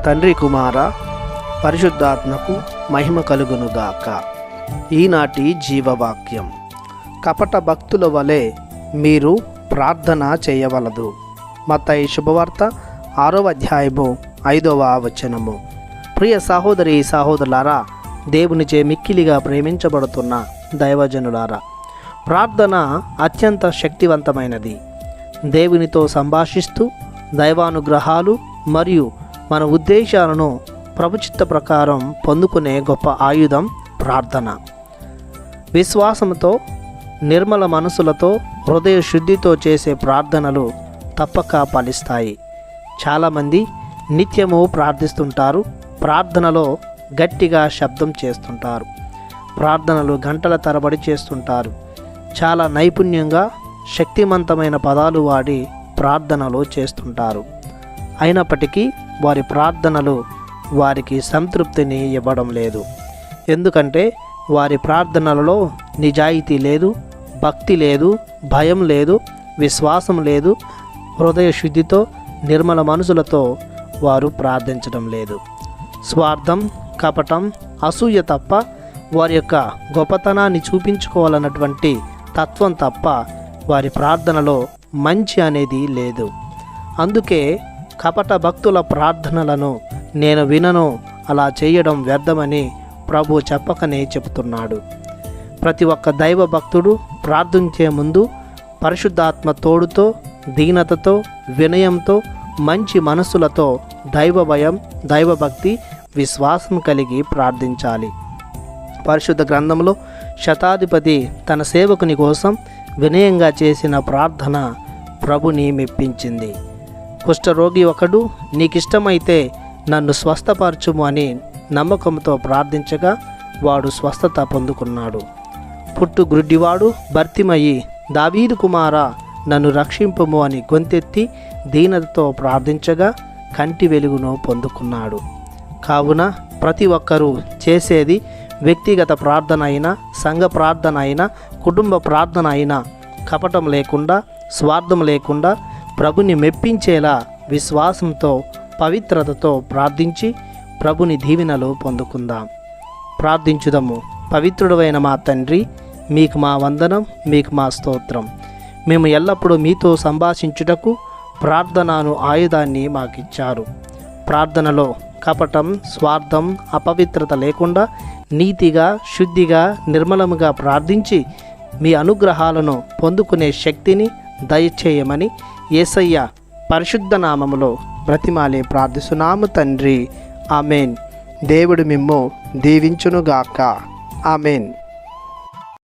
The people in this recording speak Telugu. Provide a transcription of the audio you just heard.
తండ్రి కుమార పరిశుద్ధాత్మకు మహిమ కలుగునుగాక. ఈనాటి జీవవాక్యం. కపట భక్తుల వలె మీరు ప్రార్థన చేయవలదు. మత్తయి శుభవార్త 6వ అధ్యాయము 5వ వచనము. ప్రియ సహోదరి సహోదరులారా, దేవునిచే మిక్కిలిగా ప్రేమించబడుతున్న దైవజనులారా, ప్రార్థన అత్యంత శక్తివంతమైనది. దేవునితో సంభాషిస్తూ దైవానుగ్రహాలు మరియు మన ఉద్దేశాలను ప్రభుచిత్త ప్రకారం పొందుకునే గొప్ప ఆయుధం ప్రార్థన. విశ్వాసంతో, నిర్మల మనసులతో, హృదయ శుద్ధితో చేసే ప్రార్థనలు తప్పక ఫలిస్తాయి. చాలామంది నిత్యము ప్రార్థిస్తుంటారు, ప్రార్థనలో గట్టిగా శబ్దం చేస్తుంటారు, ప్రార్థనలు గంటల తరబడి చేస్తుంటారు. చాలా నైపుణ్యంగా శక్తివంతమైన పదాలు వాడి ప్రార్థనలు చేస్తుంటారు. అయినప్పటికీ వారి ప్రార్థనలు వారికి సంతృప్తిని ఇవ్వడం లేదు. ఎందుకంటే వారి ప్రార్థనలలో నిజాయితీ లేదు, భక్తి లేదు, భయం లేదు, విశ్వాసం లేదు. హృదయ శుద్ధితో, నిర్మల మనసులతో వారు ప్రార్థించడం లేదు. స్వార్థం, కపటం, అసూయ తప్ప, వారి యొక్క గొప్పతనాన్ని చూపించుకోవాలన్నటువంటి తత్వం తప్ప వారి ప్రార్థనలో మంచి అనేది లేదు. అందుకే కపట భక్తుల ప్రార్థనలను నేను వినను, అలా చేయడం వ్యర్థమని ప్రభు చెప్పకనే చెబుతున్నాడు. ప్రతి ఒక్క దైవ భక్తుడు ప్రార్థించే ముందు పరిశుద్ధాత్మ తోడుతో, దీనతతో, వినయంతో, మంచి మనస్సులతో, దైవ భయం, దైవభక్తి, విశ్వాసం కలిగి ప్రార్థించాలి. పరిశుద్ధ గ్రంథంలో శతాధిపతి తన సేవకుని కోసం వినయంగా చేసిన ప్రార్థన ప్రభుని మెప్పించింది. కుష్ఠరోగి ఒకడు, నీకిష్టమైతే నన్ను స్వస్థపరచుము అని నమ్మకంతో ప్రార్థించగా వాడు స్వస్థత పొందుకున్నాడు. పుట్టు గ్రుడ్డివాడు భర్తిమయి, దావీదు కుమారా నన్ను రక్షింపుము అని గొంతెత్తి దీనతతో ప్రార్థించగా కంటి వెలుగును పొందుకున్నాడు. కావున ప్రతి ఒక్కరూ చేసేది వ్యక్తిగత ప్రార్థన అయినా, సంఘ ప్రార్థన అయినా, కుటుంబ ప్రార్థన అయినా కపటం లేకుండా, స్వార్థం లేకుండా ప్రభుని మెప్పించేలా విశ్వాసంతో, పవిత్రతతో ప్రార్థించి ప్రభుని దీవెనలు పొందుకుందాం. ప్రార్థించుదము. పవిత్రుడైన మా తండ్రి, మీకు మా వందనం, మీకు మా స్తోత్రం. మేము ఎల్లప్పుడూ మీతో సంభాషించుటకు ప్రార్థనను ఆయుధాన్ని మాకిచ్చారు. ప్రార్థనలో కపటం, స్వార్థం, అపవిత్రత లేకుండా నీతిగా, శుద్ధిగా, నిర్మలముగా ప్రార్థించి మీ అనుగ్రహాలను పొందుకునే శక్తిని దయచేయమని యేసయ్య పరిశుద్ధ నామములో బ్రతిమాలి ప్రార్థిస్తున్నాము తండ్రి. ఆమెన్. దేవుడు మిమ్ము దీవించునుగాక. ఆమెన్.